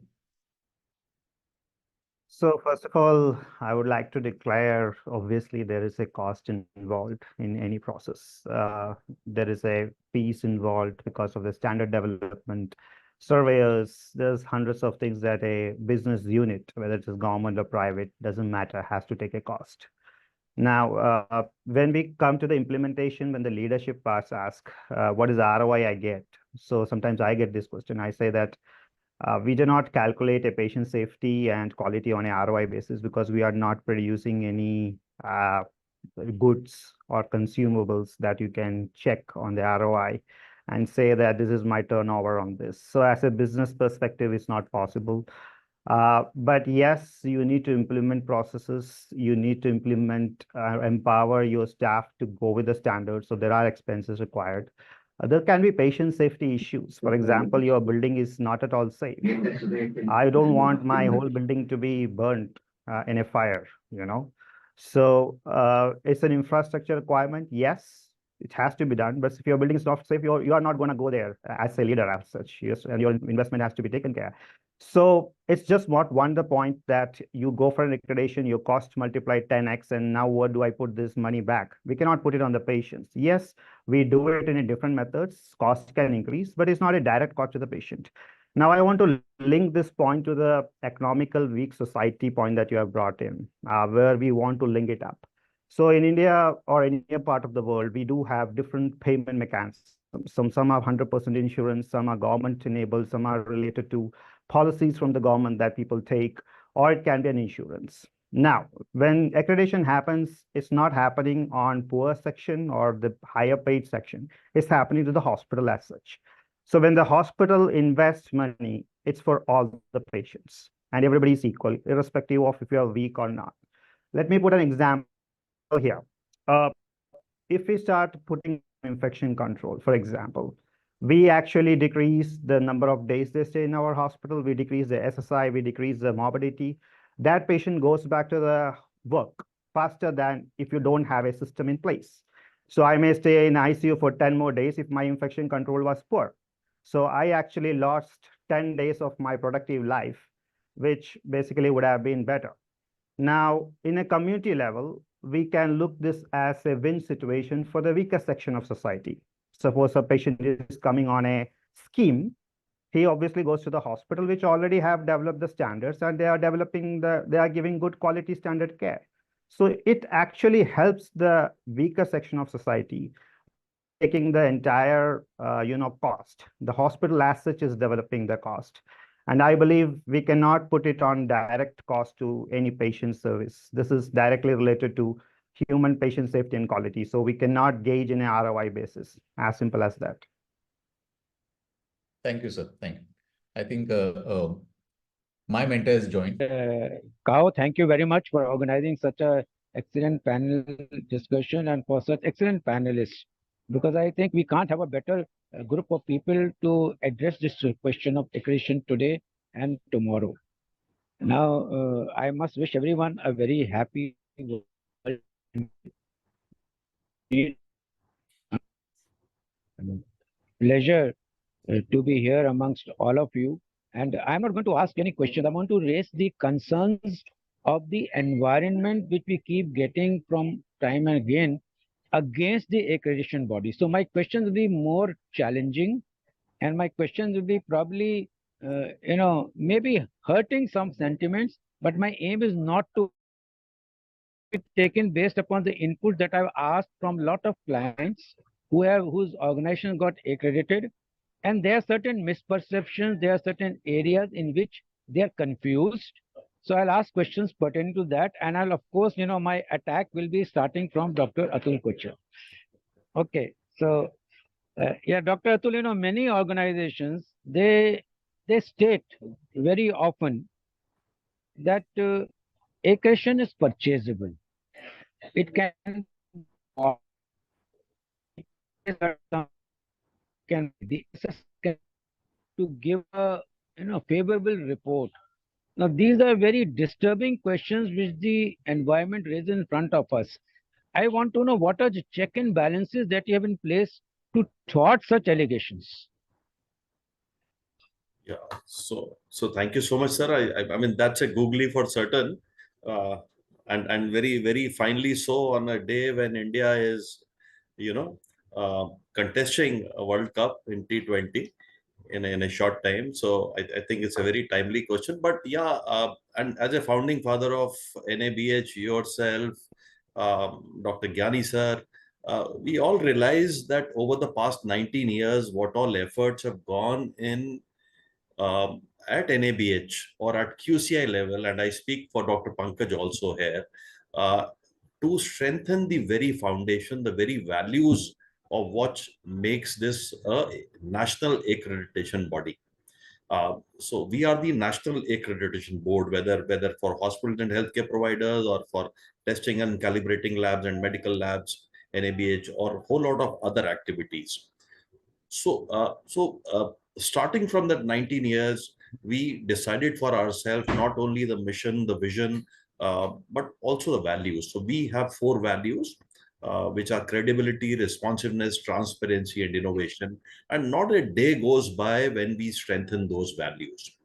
So first of all, I would like to declare, obviously, there is a cost involved in any process. There is a piece involved because of the standard development, surveyors, there's hundreds of things that a business unit, whether it is government or private, doesn't matter, has to take a cost. Now, when we come to the implementation, when the leadership parts ask, what is the ROI I get? So sometimes I get this question. I say that we do not calculate a patient safety and quality on a ROI basis because we are not producing any goods or consumables that you can check on the ROI and say that this is my turnover on this. So as a business perspective, it's not possible. But yes, you need to implement processes. You need to implement, empower your staff to go with the standards. So there are expenses required. There can be patient safety issues. For example, your building is not at all safe. I don't want my whole building to be burnt in a fire, So it's an infrastructure requirement. Yes, it has to be done. But if your building is not safe, you are not going to go there as a leader as such. Yes, and your investment has to be taken care. So it's just not the point that you go for an accreditation, your cost multiplied 10x, and now where do I put this money back? We cannot put it on the patients. Yes, we do it in a different methods. Cost can increase, but it's not a direct cost to the patient. Now, I want to link this point to the economical weak society point that you have brought in, where we want to link it up. So in India or any part of the world, we do have different payment mechanisms. Some are 100% insurance, some are government enabled, some are related to policies from the government that people take, or it can be an insurance. Now, when accreditation happens, it's not happening on poor section or the higher paid section. It's happening to the hospital as such. So when the hospital invests money, it's for all the patients and everybody is equal, irrespective of if you are weak or not. Let me put an example here. If we start putting infection control, for example, we actually decrease the number of days they stay in our hospital, we decrease the SSI, we decrease the morbidity. That patient goes back to the work faster than if you don't have a system in place. So I may stay in ICU for 10 more days if my infection control was poor. So I actually lost 10 days of my productive life, which basically would have been better. Now, in a community level, we can look this as a win situation for the weaker section of society. Suppose a patient is coming on a scheme, he obviously goes to the hospital, which already have developed the standards and they are giving good quality standard care. So it actually helps the weaker section of society, taking the entire, cost. The hospital as such is developing the cost. And I believe we cannot put it on direct cost to any patient service. This is directly related to human patient safety and quality. So we cannot gauge in a ROI basis, as simple as that. Thank you, sir. Thank you. I think my mentor has joined. Kao, thank you very much for organizing such a excellent panel discussion and for such excellent panelists. Because I think we can't have a better group of people to address this question of accreditation today and tomorrow. Now, I must wish everyone a very happy pleasure to be here amongst all of you. And I'm not going to ask any questions. I want to raise the concerns of the environment which we keep getting from time and again against the accreditation body. So my questions will be more challenging, and my questions will be probably, maybe hurting some sentiments, but my aim is not to be taken based upon the input that I've asked from a lot of clients whose organization got accredited. And there are certain misperceptions, there are certain areas in which they are confused. So I'll ask questions pertaining to that. And I'll, of course, my attack will be starting from Dr. Atul Kochhar. Okay. So, Dr. Atul, many organizations, they state very often that accreditation is purchasable. It can to give a favorable report. Now, these are very disturbing questions which the environment raises in front of us. I want to know what are the check and balances that you have in place to thwart such allegations. Yeah, so thank you so much, sir. I mean, that's a googly for certain, and very, very finely so on a day when India is, contesting a World Cup in T20 in a short time. So I think it's a very timely question. But yeah, and as a founding father of NABH, yourself, Dr. Gyani sir, we all realize that over the past 19 years, what all efforts have gone in at NABH or at QCI level, and I speak for Dr. Pankaj also here, to strengthen the very foundation, the very values of what makes this a national accreditation body. So we are the National Accreditation Board, whether for hospitals and healthcare providers or for testing and calibrating labs and medical labs, NABH, or a whole lot of other activities. So, starting from that 19 years, we decided for ourselves not only the mission, the vision, but also the values. So we have 4 values, which are credibility, responsiveness, transparency, and innovation. And not a day goes by when we strengthen those values.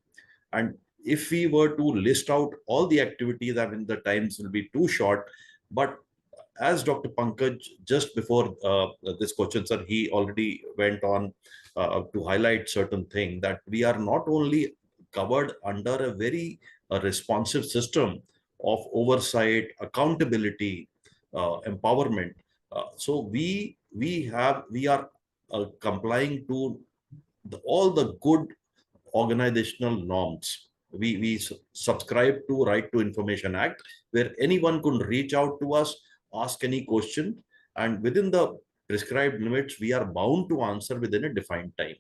And if we were to list out all the activities, I mean, the times will be too short. But as Dr. Pankaj, just before this question, sir, he already went on to highlight certain things that we are not only covered under a very responsive system of oversight, accountability, empowerment. So we are complying to all the good organizational norms. We subscribe to Right to Information Act, where anyone could reach out to us, ask any question, and within the prescribed limits, we are bound to answer within a defined time.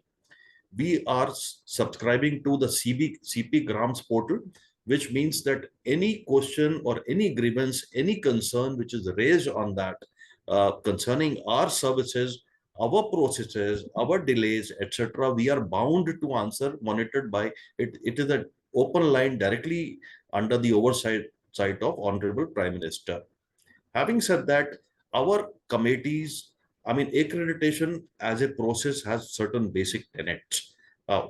We are subscribing to the CP Grams portal, which means that any question or any grievance, any concern which is raised on that concerning our services, our processes, our delays, etc., we are bound to answer, monitored by it. It is an open line directly under the oversight of Honorable Prime Minister. Having said that, our committees, I mean, accreditation as a process has certain basic tenets.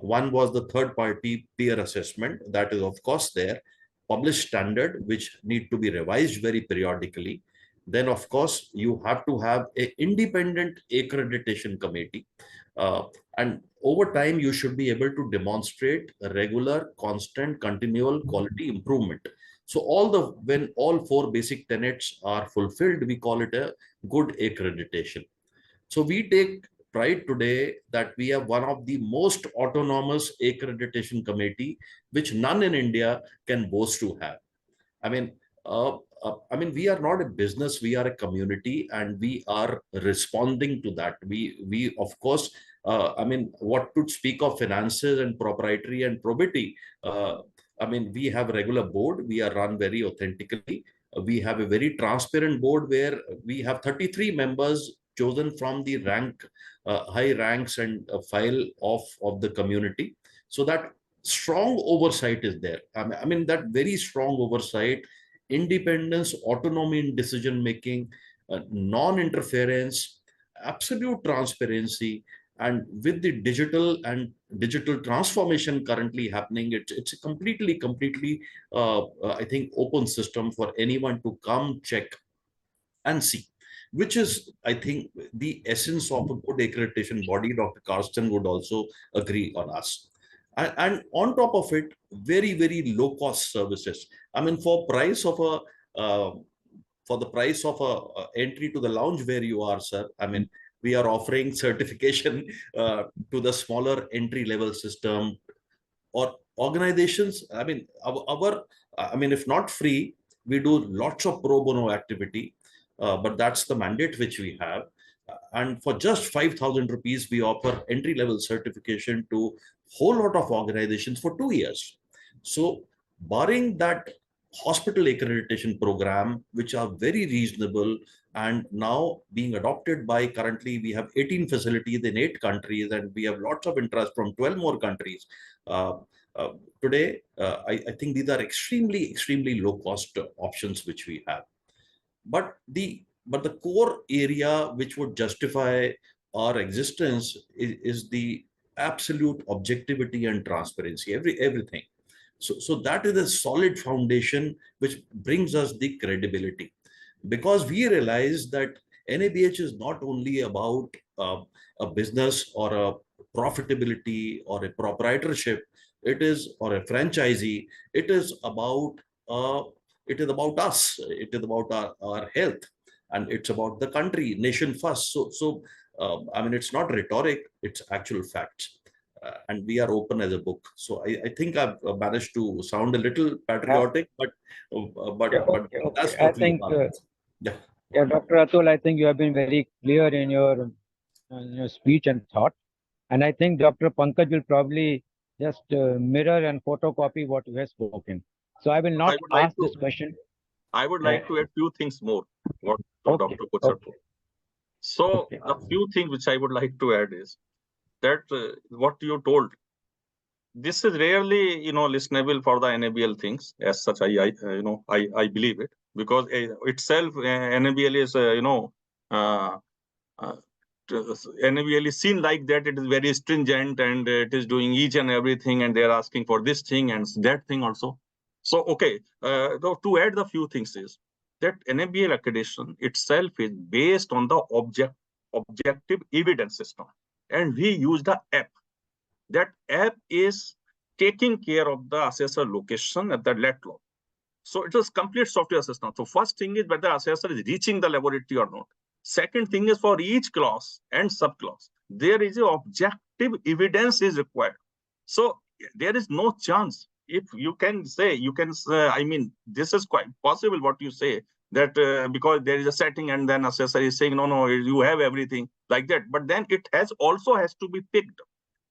One was the third party peer assessment, that is of course there, published standard which need to be revised very periodically. Then of course you have to have an independent accreditation committee, and over time you should be able to demonstrate a regular, constant, continual quality improvement. So when all four basic tenets are fulfilled, we call it a good accreditation. So we take pride today that we have one of the most autonomous accreditation committee, which none in India can boast to have. I mean, we are not a business; we are a community, and we are responding to that. We of course, what to speak of finances and proprietary and probity. We have a regular board. We are run very authentically. We have a very transparent board where we have 33 members chosen from the high ranks and file of the community, so that strong oversight is there. That very strong oversight, independence, autonomy in decision making, non-interference, absolute transparency, and with the digital transformation currently happening, it's a completely I think open system for anyone to come check and see, which is, I think, the essence of a good accreditation body. Dr. Karsten would also agree on us. And on top of it, very, very low cost services. For the price of a entry to the lounge where you are, sir, we are offering certification to the smaller entry level system or organizations. If not free, we do lots of pro bono activity, but that's the mandate which we have. And for just 5,000 rupees, we offer entry level certification to whole lot of organizations for 2 years. So barring that hospital accreditation program, which are very reasonable and now being adopted by, currently we have 18 facilities in 8 countries, and we have lots of interest from 12 more countries. Today, I think these are extremely low cost options which we have. But the core area which would justify our existence is the absolute objectivity and transparency, everything. So that is a solid foundation which brings us the credibility, because we realize that NABH is not only about a business or a profitability or a proprietorship, or a franchisee. It is about us. It is about our health, and it's about the country, nation first. So it's not rhetoric; it's actual facts. And we are open as a book. So I think I've managed to sound a little patriotic, but that's what we are. Yeah, Dr. Atul, I think you have been very clear in your speech and thought. And I think Dr. Pankaj will probably just mirror and photocopy what you have spoken. So I will not ask this question. I would like to add few things more, what Dr. Kochhar told. So the few things which I would like to add is that what you told, this is rarely, listenable for the NABL things as such. I believe it, because itself NABL is, NABL is seen like that. It is very stringent and it is doing each and everything, and they are asking for this thing and that thing also. So, okay, to add the few things is that NABL accreditation itself is based on the objective evidence system, and we use the app. That app is taking care of the assessor location at the let law. So it is complete software system. So first thing is whether assessor is reaching the laboratory or not. Second thing is for each clause and subclause, there is a objective evidence is required. So there is no chance. If you can say, I mean, this is quite possible what you say, that because there is a setting and then assessor is saying, no, you have everything like that. But then it also has to be picked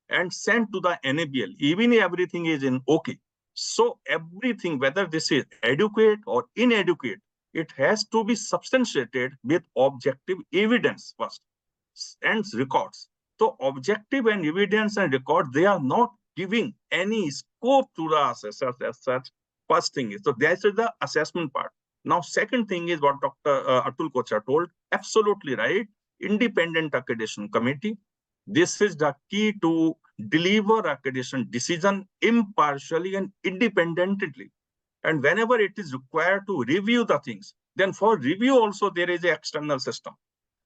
and sent to the NABL, even if everything is in okay. So everything, whether this is adequate or inadequate, it has to be substantiated with objective evidence first and records. So objective and evidence and records, they are not giving any scope to the assessors as such. First thing is, so that is the assessment part. Now, second thing is what Dr. Atul Kochhar told, absolutely right. Independent accreditation committee. This is the key to deliver accreditation decision impartially and independently. And whenever it is required to review the things, then for review also there is an external system.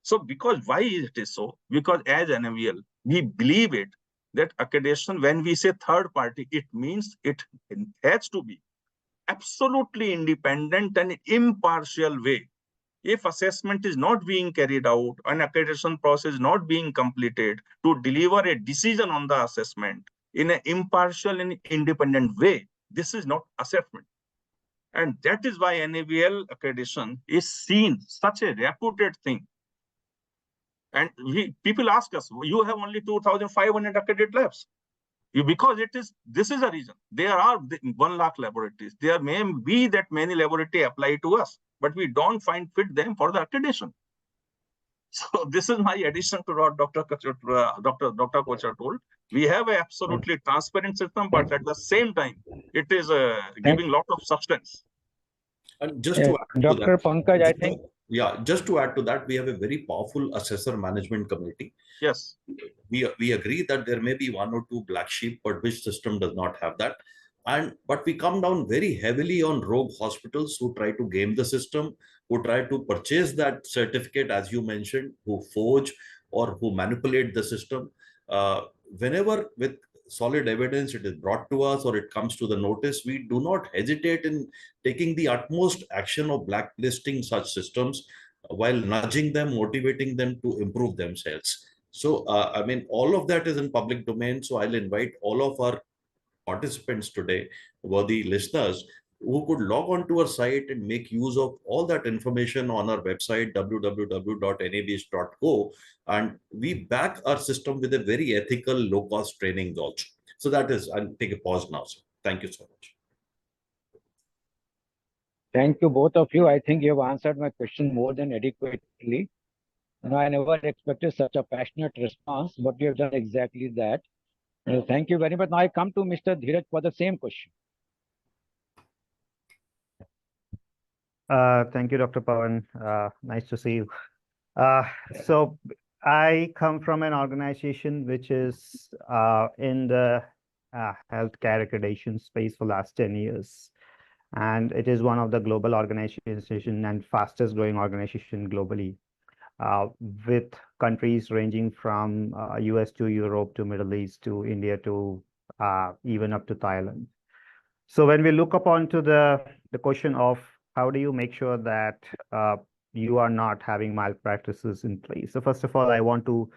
So because why it is so? Because as NAVL, we believe it that accreditation, when we say third party, it means it has to be absolutely independent and impartial way. If assessment is not being carried out, an accreditation process not being completed to deliver a decision on the assessment in an impartial and independent way, this is not assessment. And that is why NAVL accreditation is seen such a reputed thing. And people ask us, you have only 2,500 accredited labs. Because this is a reason. There are 1 lakh laboratories. There may be that many laboratories apply to us, but we don't find fit them for the accreditation. So this is my addition to what Dr. Kochhar told. We have an absolutely transparent system, but at the same time, it is giving lot of substance. And just to add Dr. to that, Pankaj, I think. Yeah, just to add to that, we have a very powerful assessor management committee. Yes. We agree that there may be 1 or 2 black sheep, but which system does not have that? But we come down very heavily on rogue hospitals who try to game the system, who try to purchase that certificate, as you mentioned, who forge or who manipulate the system. Whenever with solid evidence it is brought to us or it comes to the notice, we do not hesitate in taking the utmost action of blacklisting such systems while nudging them, motivating them to improve themselves. So, I mean, all of that is in public domain. So I'll invite all of our participants today, worthy listeners, who could log on to our site and make use of all that information on our website, www.nabs.co. And we back our system with a very ethical, low-cost training also. So that is, I'll take a pause now. Sir. Thank you so much. Thank you, both of you. I think you have answered my question more than adequately. I never expected such a passionate response, but you have done exactly that. Thank you very much. Now I come to Mr. Dheeraj for the same question. Thank you, Dr. Pawan. Nice to see you. So I come from an organization which is in the healthcare accreditation space for last 10 years. And it is one of the global organization and fastest growing organization globally, with countries ranging from US to Europe to Middle East to India to even up to Thailand. So when we look upon to the question of how do you make sure that you are not having malpractices in place? So first of all, I want to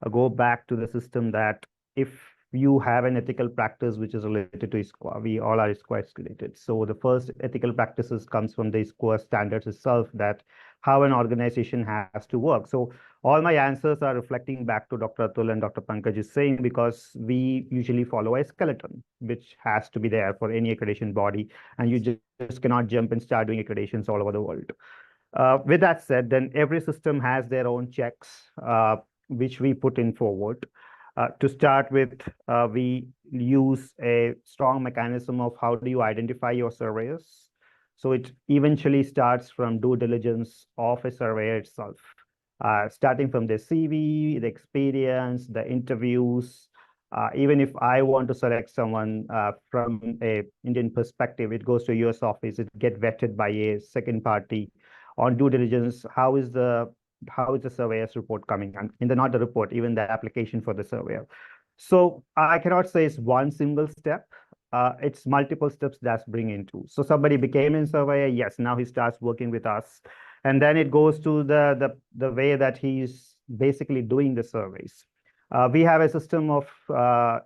go back to the system that if you have an ethical practice which is related to ISQA, we all are ISQA related. So the first ethical practices comes from the ISQA standards itself, that how an organization has to work. So all my answers are reflecting back to Dr. Atul and Dr. Pankaj is saying, because we usually follow a skeleton, which has to be there for any accreditation body, and you just cannot jump and start doing accreditations all over the world. With that said, then every system has their own checks, which we put in forward. To start with, we use a strong mechanism of how do you identify your surveyors. So it eventually starts from due diligence of a surveyor itself, starting from the CV, the experience, the interviews. Even if I want to select someone from a Indian perspective, it goes to US office, it gets vetted by a second party on due diligence. How is the surveyor's report coming? And in the not the report, even the application for the surveyor. So I cannot say it's one single step. It's multiple steps that's bring into. So somebody became a surveyor, yes, now he starts working with us. And then it goes to the way that he's basically doing the surveys. We have a system of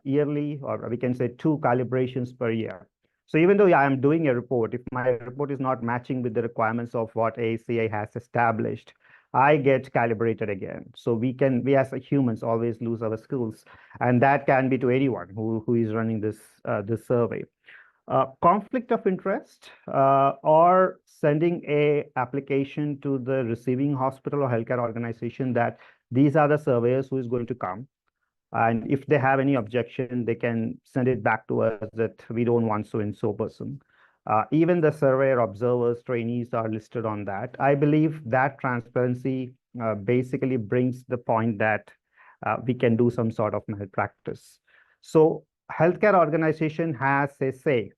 yearly, or we can say 2 calibrations per year. So even though I am doing a report, if my report is not matching with the requirements of what ACI has established, I get calibrated again. So we as humans always lose our skills, and that can be to anyone who is running this survey. Conflict of interest or sending a application to the receiving hospital or healthcare organization that these are the surveyors who is going to come. And if they have any objection, they can send it back to us that we don't want so and so person. Even the surveyor observers, trainees are listed on that. I believe that transparency basically brings the point that we can do some sort of malpractice. So healthcare organization has a say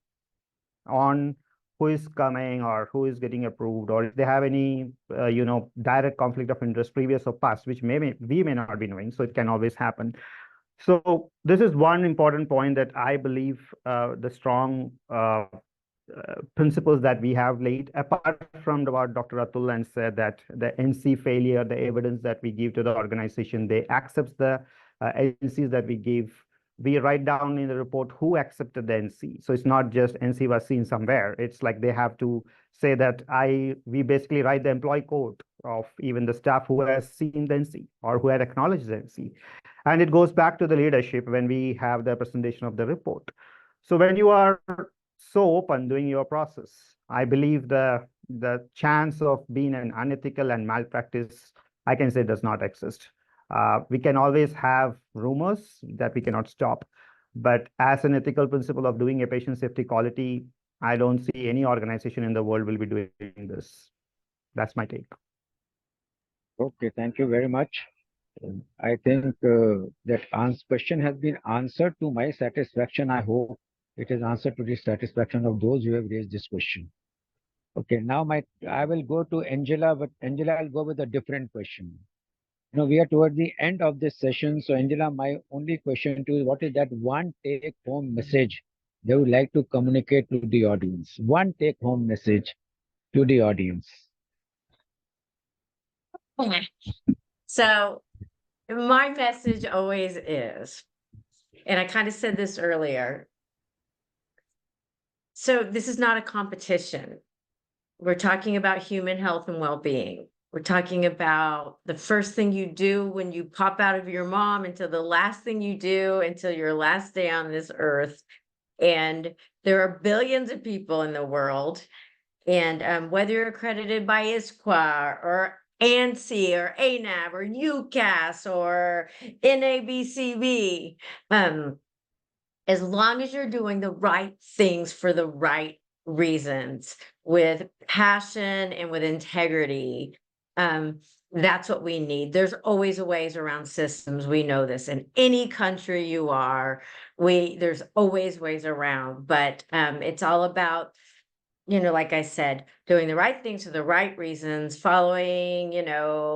on who is coming or who is getting approved, or if they have any direct conflict of interest, previous or past, which we may not be knowing, so it can always happen. So this is one important point that I believe the strong principles that we have laid, apart from what Dr. Atul and said, that the NC failure, the evidence that we give to the organization, they accept the NCs that we give. We write down in the report who accepted the NC. So it's not just NC was seen somewhere. It's like they have to say that we basically write the employee code of even the staff who has seen the NC or who had acknowledged the NC. And it goes back to the leadership when we have the presentation of the report. So when you are so open doing your process, I believe the chance of being an unethical and malpractice, I can say, does not exist. We can always have rumors that we cannot stop. But as an ethical principle of doing a patient safety quality, I don't see any organization in the world will be doing this. That's my take. Okay, thank you very much. I think that question has been answered to my satisfaction. I hope it is answered to the satisfaction of those who have raised this question. Okay, now I will go to Angela, but Angela, I'll go with a different question. We are toward the end of this session. So Angela, my only question to you, what is that one take-home message they would like to communicate to the audience? One take-home message to the audience. So my message always is, and I kind of said this earlier, so this is not a competition. We're talking about human health and well-being. We're talking about the first thing you do when you pop out of your mom until the last thing you do until your last day on this earth. And there are billions of people in the world. And whether you're accredited by ISQA or ANSI or ANAB or UCAS or NABCB, as long as you're doing the right things for the right reasons, with passion and with integrity, that's what we need. There's always ways around systems. We know this in any country you are. There's always ways around, but it's all about, like I said, doing the right things for the right reasons, following,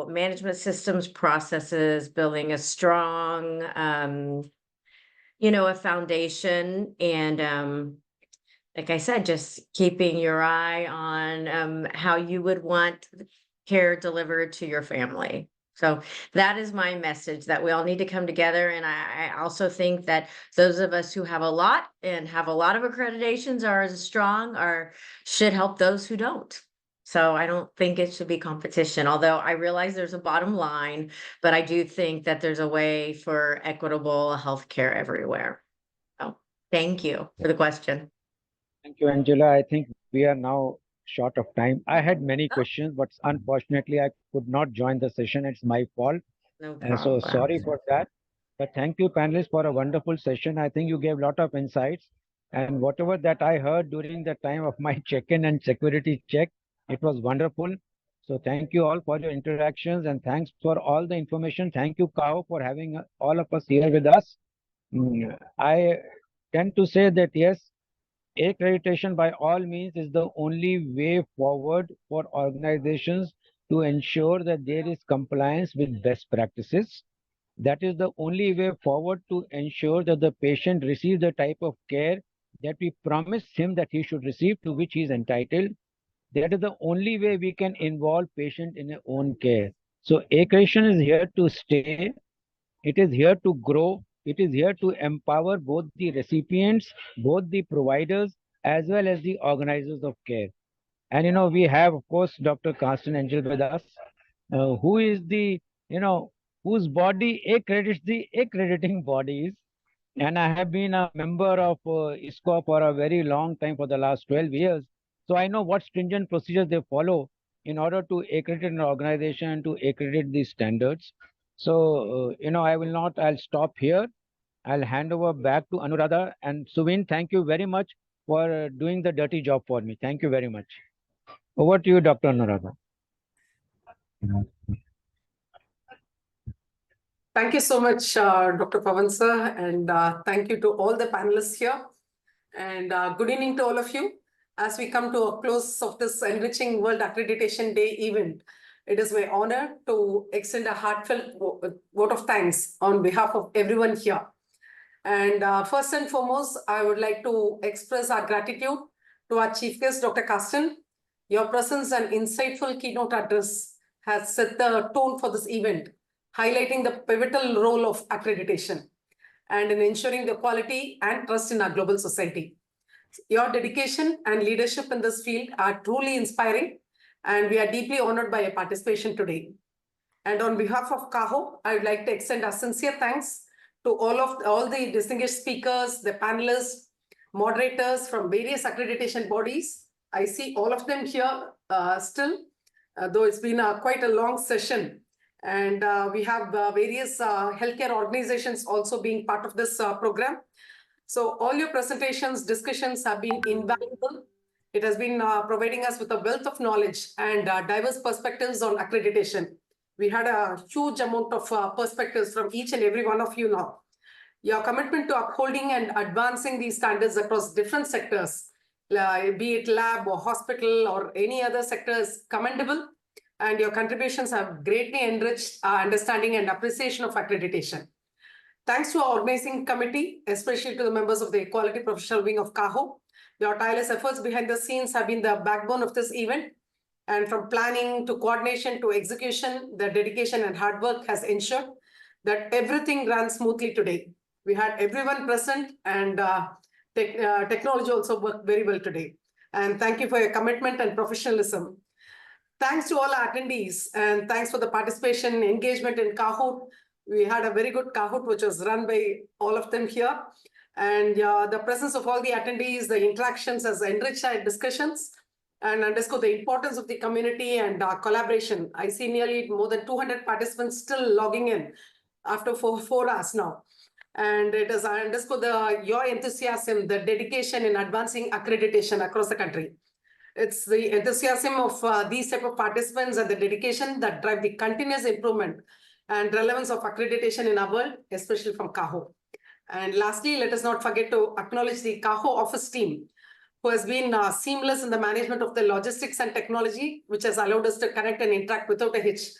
management systems, processes, building a strong, a foundation, and like I said, just keeping your eye on how you would want care delivered to your family. So that is my message, that we all need to come together. And I also think that those of us who have a lot and have a lot of accreditations are as strong should help those who don't. So I don't think it should be competition, although I realize there's a bottom line, but I do think that there's a way for equitable healthcare everywhere. So thank you for the question. Thank you, Angela. I think we are now short of time. I had many questions, but unfortunately, I could not join the session. It's my fault. No And problem. so sorry for that. But thank you, panelists, for a wonderful session. I think you gave a lot of insights. And whatever that I heard during the time of my check-in and security check, it was wonderful. So thank you all for your interactions, and thanks for all the information. Thank you, Kao, for having all of us here with us. I tend to say that, yes, accreditation by all means is the only way forward for organizations to ensure that there is compliance with best practices. That is the only way forward to ensure that the patient receives the type of care that we promised him that he should receive, to which he is entitled. That is the only way we can involve patient in their own care. So accreditation is here to stay. It is here to grow. It is here to empower both the recipients, both the providers, as well as the organizers of care. And we have, of course, Dr. Ms.Angela with us, who is the, whose body accredits the accrediting bodies. And I have been a member of ISCO for a very long time, for the last 12 years. So I know what stringent procedures they follow in order to accredit an organization, to accredit these standards. So, I'll stop here. I'll hand over back to Anuradha. And Suvin, thank you very much for doing the dirty job for me. Thank you very much. Over to you, Dr. Anuradha. Thank you so much, Dr. Pawan sir, and thank you to all the panelists here. And good evening to all of you. As we come to a close of this enriching World Accreditation Day event, it is my honor to extend a heartfelt vote of thanks on behalf of everyone here. And first and foremost, I would like to express our gratitude to our chief guest, Dr. Carsten. Your presence and insightful keynote address has set the tone for this event, highlighting the pivotal role of accreditation and in ensuring the quality and trust in our global society. Your dedication and leadership in this field are truly inspiring, and we are deeply honored by your participation today. And on behalf of CAHO, I would like to extend our sincere thanks to all the distinguished speakers, the panelists, moderators from various accreditation bodies. I see all of them here still, though it's been quite a long session. And we have various healthcare organizations also being part of this program. So all your presentations, discussions have been invaluable. It has been providing us with a wealth of knowledge and diverse perspectives on accreditation. We had a huge amount of perspectives from each and every one of you now. Your commitment to upholding and advancing these standards across different sectors, be it lab or hospital or any other sector, is commendable. And your contributions have greatly enriched our understanding and appreciation of accreditation. Thanks to our organizing committee, especially to the members of the Equality Professional Wing of CAHO. Your tireless efforts behind the scenes have been the backbone of this event. And from planning to coordination to execution, the dedication and hard work has ensured that everything ran smoothly today. We had everyone present, and technology also worked very well today. And thank you for your commitment and professionalism. Thanks to all our attendees, and thanks for the participation, engagement in Kahoot. We had a very good Kahoot, which was run by all of them here. And the presence of all the attendees, the interactions has enriched our discussions and underscore the importance of the community and collaboration. I see nearly more than 200 participants still logging in after four hours now. And it has underscored your enthusiasm, the dedication in advancing accreditation across the country. It's the enthusiasm of these type of participants and the dedication that drive the continuous improvement and relevance of accreditation in our world, especially from CAHO. And lastly, let us not forget to acknowledge the CAHO office team, who has been seamless in the management of the logistics and technology, which has allowed us to connect and interact without a hitch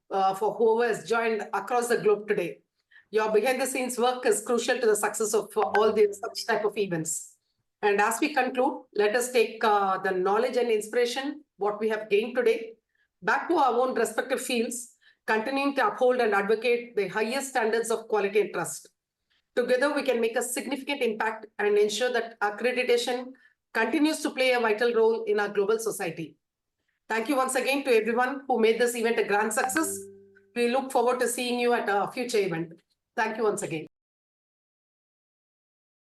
for whoever has joined across the globe today. Your behind-the-scenes work is crucial to the success of all these such type of events. And as we conclude, let us take the knowledge and inspiration, what we have gained today, back to our own respective fields, continuing to uphold and advocate the highest standards of quality and trust. Together, we can make a significant impact and ensure that accreditation continues to play a vital role in our global society. Thank you once again to everyone who made this event a grand success. We look forward to seeing you at a future event. Thank you once again.